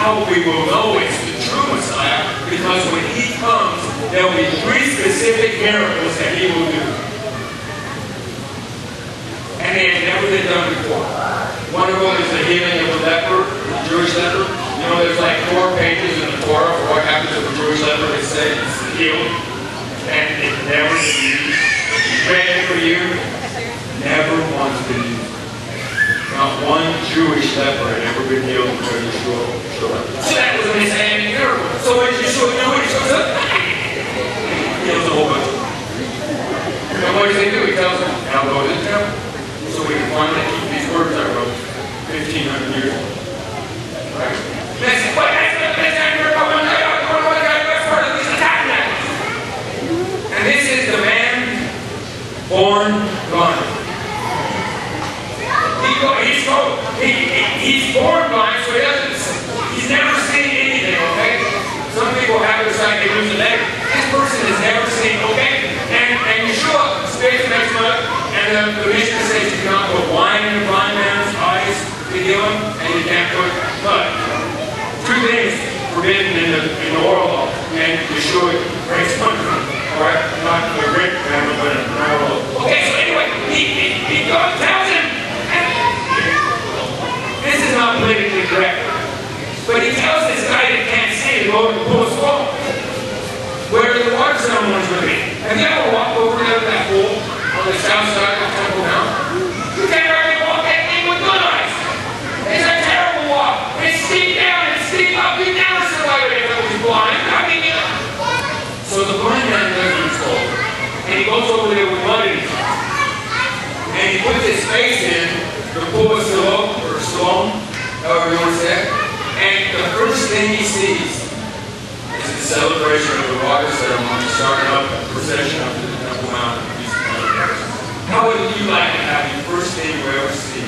how we will know it's the true Messiah, because when he comes, there will be 3 specific miracles that he will do. And they had never been done before. One of them is the healing of a leper, a Jewish leper. You know, there's like 4 pages in the Torah for what happens to a Jewish leper. It says it's healed, and it's never been used. Praying for you, never once been used. Not one Jewish leper had ever been healed before Yeshua showed up. So that was a messianic miracle. So when Yeshua knew when he shows up, he heals a whole bunch of them. And what does he do? He tells them, now go to the temple. So we can finally keep these words I wrote 1,500 years ago. Right? That's what messianic miracle. That's part of these Tabernacles. And this is the man born blind. He's born blind, so he's never seen anything, okay? Some people have it like they lose a leg. This person has never seen, okay? And Yeshua spits next to it, and the mission says you cannot put wine in a blind man's eyes to heal him, and you can't put blood. 2 things forbidden in the oral law, and Yeshua breaks one of them. Alright? Not a great family, but an oral law. Okay, so anyway, he tells him, this is not politically correct, but he tells this guy that can't see to go to the pool's wall, where the water ceremony is going to be. Have you ever walked over there to that pool on the south side of Temple Mount? You can't hardly walk that thing with good eyes. It's a terrible walk. It's steep down and steep up. You never survive it if it was blind. I mean, so the blind man does what he's told, and he goes over there with mud in his eyes, and he puts his face in the pool of Siloam, or Siloam, however you want to say it, and the first thing he sees is the celebration of the water ceremony, starting up a procession up to the Temple Mount. How would you like to have the first thing you ever see,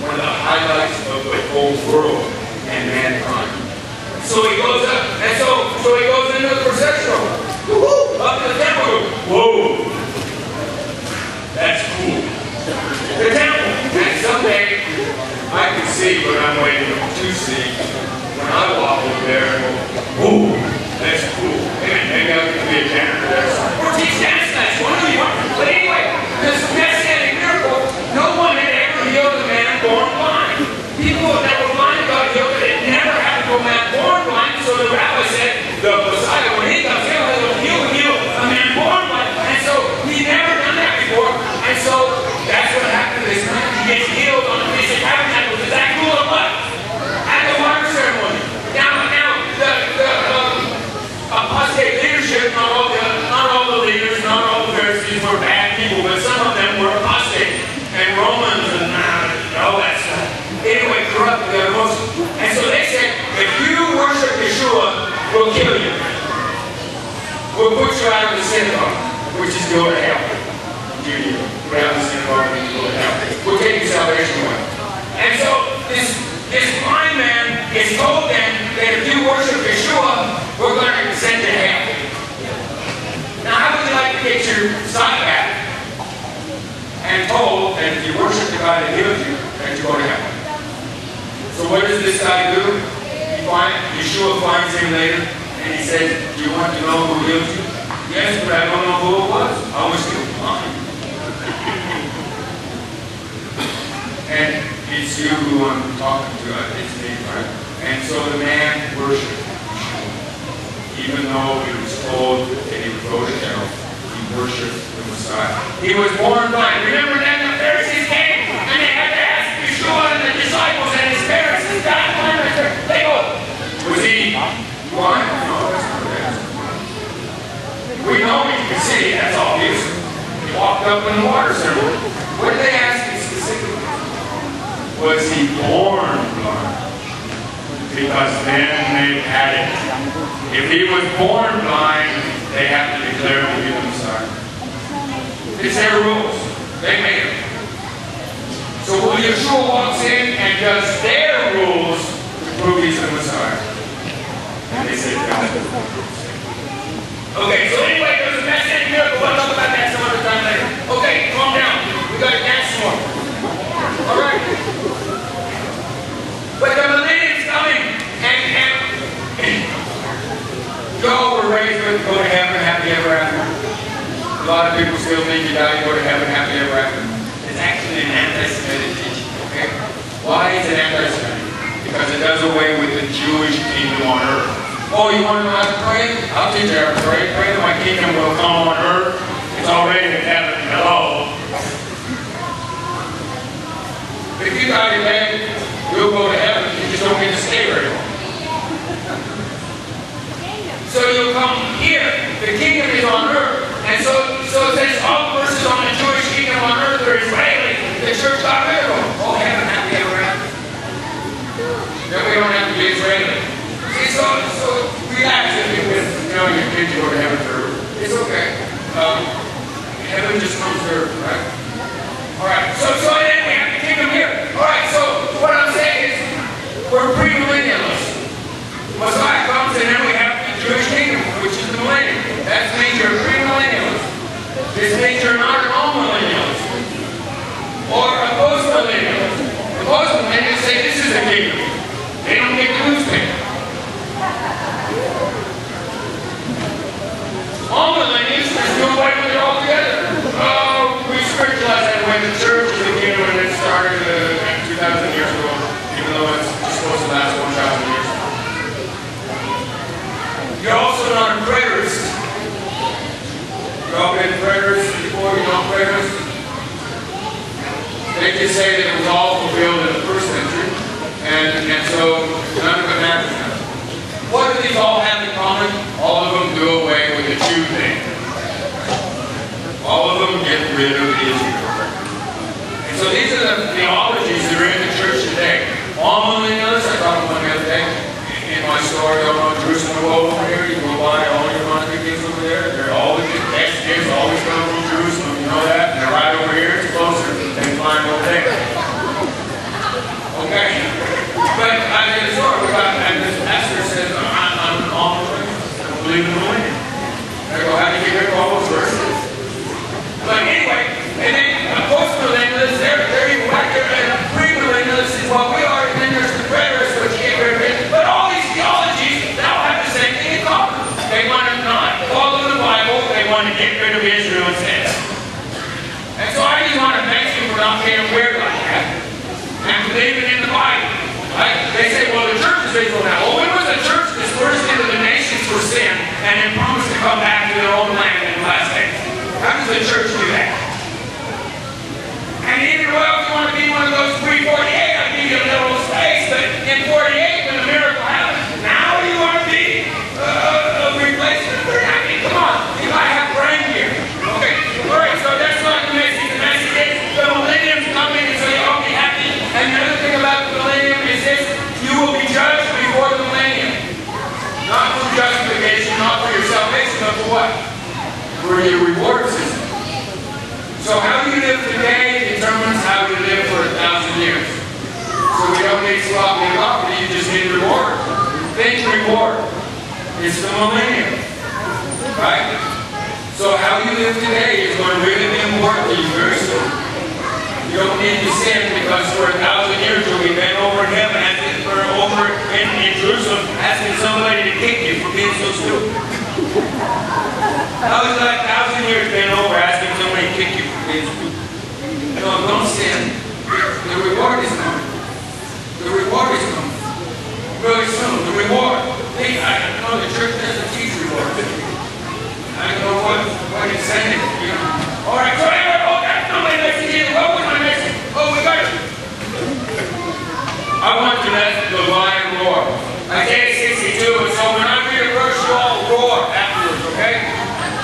one of the highlights of the whole world and mankind? So he goes up, and so he goes into the procession, up to the temple. Whoa, that's cool. The temple. And someday I can see what I'm waiting to see when I walk over there and go, whoa, that's cool. Maybe I can be a janitor there. Or teach dance class, one of you. But anyway, this messianic miracle, no one had ever healed a man born blind. People that were blind got healed, but it never happened to a man born blind. So the rabbi said, the Messiah, when he comes, he'll heal a man born blind. And so he never done that before. And so that's what happened to this man. He gets healed on the Feast of Tabernacles. Is that cool or what? At the water ceremony. Now, the apostate leadership, not all the leaders, not all the Pharisees were bad people, but some of them were apostate and Romans and all that stuff. Anyway, corrupt the most. And so they said, if you worship Yeshua, we'll kill you. We'll put you out of the synagogue, which is go to hell. Judaism. We're out of the synagogue and go to hell. We'll take your salvation away. And so this blind man is told then that if you worship Yeshua, we're going to send you to hell. Now, how would you like to get your side back and told that if you worship the God that heals you, that you go to hell? So what does this guy do? Yeshua finds him later, and he says, do you want to know who healed you? Yes, but I don't know who it was. I was still blind. And it's you who I'm talking to. It's me, right? And so the man worshipped. Even though he was told that he would go to hell, he worshipped the Messiah. He was born blind. Remember then the Pharisees came and they had to ask Yeshua and the disciples and his parents, is God blind? They go, was he blind? No, that's not that. We know he could see, that's obvious. He walked up in the water ceremony. What did they ask him specifically? Was he born blind? Because then they had it. If he was born blind, they have to declare him to be the Messiah. It's their rules. They made them. So Yeshua walks in and does their rules to prove he's the Messiah. And they said, God. Okay, so anyway, there's a messianic miracle. We'll talk about that some other time later. Okay, calm down. We got to dance more. Alright. But the millennium's coming, and lot of people still think you die, you go to heaven, happy ever after. It's actually an anti-Semitic teaching, okay? Why is it anti-Semitic? Because it does away with the Jewish kingdom on earth. Oh, you want to know how to pray? I'll teach you how to pray. Pray that my kingdom will come on earth. It's already in heaven. Hello. But if you die today, you'll go to heaven. You just don't get to stay very long. So you'll come here. The kingdom is on earth. And so it says all verses on the Jewish kingdom on earth are Israeli. The church got rid of them. Oh, heaven, happy ever after. Then we don't have to be Israeli. See, so relax if you know your kids go to heaven through. It's okay. Heaven just comes through, right? Alright, so then we have the kingdom here. Alright, so what I'm saying is we're premillennialists. Messiah comes and then we have the Jewish kingdom, which is the millennium. That means you're premillennialist. This means you're not an all-millennialist. Or a post-millennialist. The post-millennialists say this is a kingdom. They don't get the newspaper. All millennials just do away with it altogether. Oh, we spiritualize that way. The church is the kingdom and it started 2,000 years ago, even though it's supposed to last 1,000 years. You're also not a preterist. You've all been preterists before, you know preterists? They just say that it was all fulfilled in the first century, and so none of it matters now. What do these all have in common? All of them do away with the Jew thing. All of them get rid of Israel. And so these are the theologies that are in the church today. All millennialists, I talked about the other day, in my store, you know, Jerusalem will go over here, you go buy all your monthly things over there. They're always, next kids always come from Jerusalem, you know that? And they're right over here, it's closer, they climb over there. Okay? But I'm in the store, and this pastor says, I'm all millennialist. I don't believe in the millennium. I go, how do you get rid of all those verses? But anyway, and then post-millennialists, they're even whacker, and pre-millennialists is what we are, and then there's the preterists, which can't get rid of it. But all these theologies now have the same thing in common. They want to not follow the Bible, they want to get rid of Israel instead. And so I just want to thank you for not being weird like that, and believing in the Bible. Right? They say, well, the church is Israel now. Well, when was the church dispersed into the nations for sin and then promised to come back to their own land in the last days? How does the church do that? And even, well, if you want to be one of those pre-48, I'll give you a little space, but in 48, when the miracle happens, now you want to be a replacement? I mean, come on, you might have brain gear. Okay, all right, so that's not the message. The message is the millennium's coming, and so you all be happy. And the other thing about the millennium is this: you will be judged before the millennium. Not for justification, not for your salvation, but for what? For your reward system. So how you live today determines how you live for 1,000 years. So we don't need sloppy coffee, you just need reward. Think reward. It's the millennium. Right? So how you live today is going to really be important to you very soon. You don't need to sin because for 1,000 years you'll be bent over in heaven, or over in Jerusalem, asking somebody to kick you for being so stupid. How is that 1,000 years bent over asking somebody to kick you for being stupid? No, don't sin. The reward is coming. The reward is coming. Really soon. The reward. I know the church doesn't teach reward. I don't know what it's saying. You know. All right, so anyway, that's not my message either. What was my message? Oh, we got it. I want to let the lion roar. Isaiah 62, and so when I read a verse, you all roar afterwards, okay?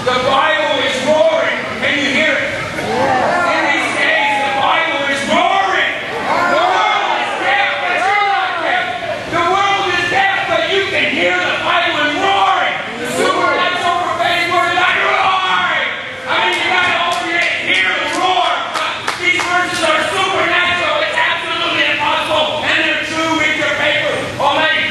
The Bible is roaring. Can you hear it? In these days, the Bible is roaring. The world is deaf, but you're not deaf. The world is deaf, but you can hear the Bible is roaring. The supernatural prophetic word is like roaring. I mean, you got to open it and hear the roar. These verses are supernatural. It's absolutely impossible. And they're true. Read your paper. All right.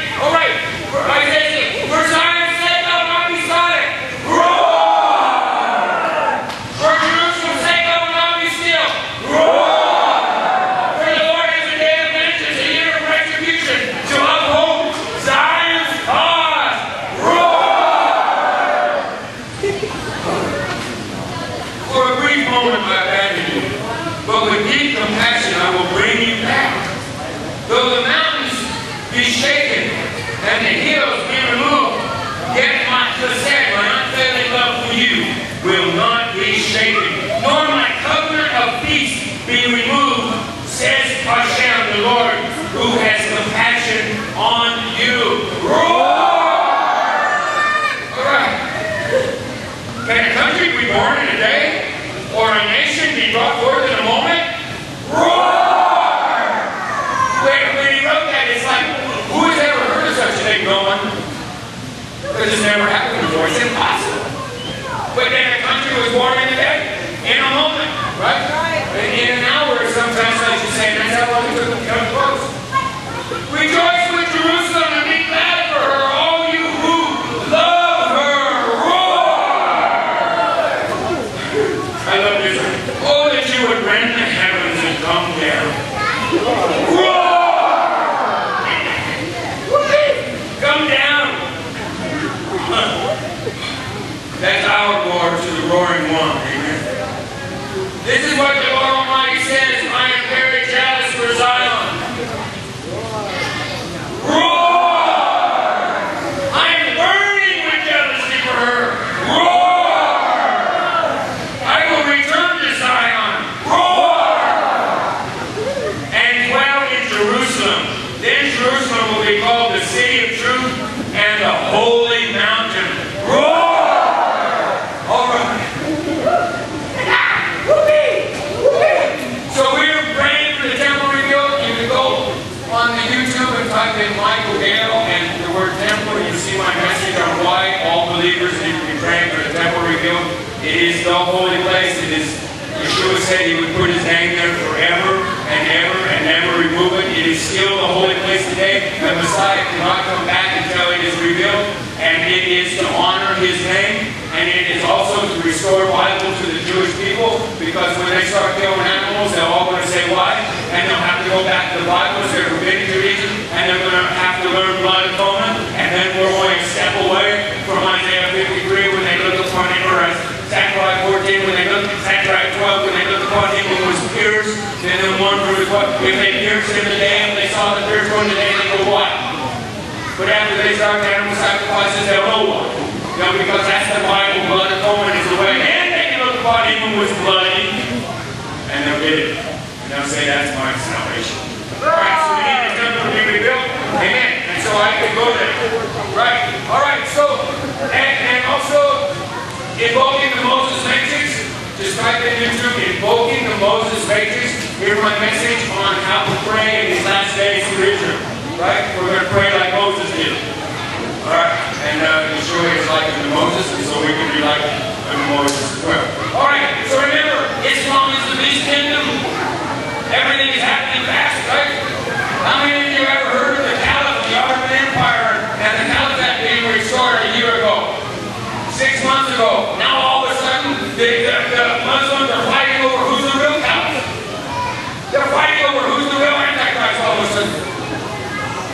Jerusalem will be called the city of truth and the holy mountain. Roar! All right. So we're praying for the temple rebuild. You can go on the YouTube and type in Marty Gale and the word temple. You see my message on why all believers need to be praying for the temple rebuild. It is the holy place. It is, Yeshua said he would put his name there forever and ever and never remove it. It is still the holy place today. The Messiah cannot come back until it is rebuilt. And it is to honor his name. And it is also to restore Bible to the Jewish people. Because when they start killing animals, they're all going to say why. And they'll have to go back to the Bible as their rabbinic tradition. And they're going to have to learn blood atonement. And then we're only a step away from Isaiah 53 when they look upon him, or Zechariah 14 when they look at Zechariah 12 when they look upon him who was pierced. Then in 1 verse 1, if they pierced him today and they saw the pierced one today, they go wild. But after they start animal sacrifices, they'll know why. You know, because that's the Bible. Blood atonement is the way. And they can look upon him who was bloody, and they'll get it. And they'll say, that's my salvation. Right, so we need the temple to be rebuilt. Amen. And so I can go there. Right. All right, so, and also, invoking the Moses matrix. Just type in YouTube, invoking the Moses matrix. Here's my message on how to pray in these last days for Israel. Right? We're going to pray like Moses did. Alright? And Yeshua is like Moses, and so we can be like Moses as well. Alright, so remember, Islam is the beast kingdom. Everything is happening fast, right? How many of you ever heard of the Caliph, the Ottoman Empire, and the Caliphate being restored a year ago? 6 months ago. Now all of a sudden, the Muslims are fighting over who's the real Caliph. They're fighting over who's the real Antichrist all of a sudden.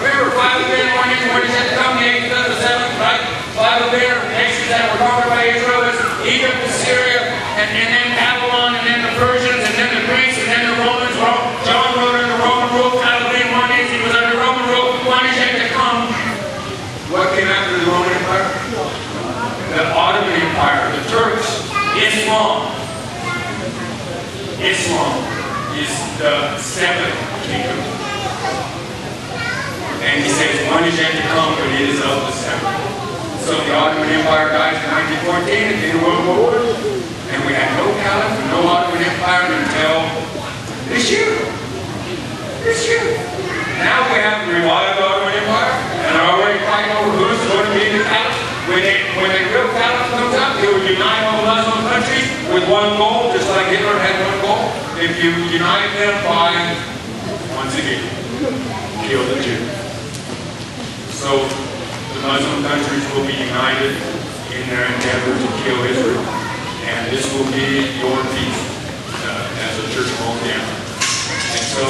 Remember, 5 of them when he said to come, the 8th and the 7th, right? 5 of them nations that were conquered by Israel, Egypt, Syria, and then Babylon, and then the Persians, and then the Greeks, and then the Romans. John wrote under Roman rule. Calvin, one is he was under Roman rule. One is yet to come. What came after the Roman Empire? The Ottoman Empire, the Turks, Islam. Islam is the 7th kingdom. And he says, one is yet to come, but it is of the 7th. So the Ottoman Empire died in 1914 at the end of World War I. And we had no Caliph and no Ottoman Empire until this year. This year. Now we have to revive the Ottoman Empire and are already fighting over who's going to be the Caliph. When a real Caliph comes up, he will unite all Muslim countries with one goal, just like Hitler had one goal. If you unite them by, once again, kill the Jews. So the Muslim countries will be united in their endeavor to kill Israel. And this will be your peace as a church home down. And so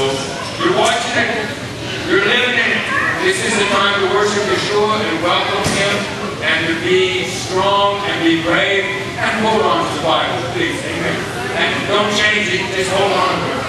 you're watching it. You're living in it. This is the time to worship Yeshua and welcome him and to be strong and be brave and hold on to the Bible, please. Amen. And don't change it. Just hold on to it.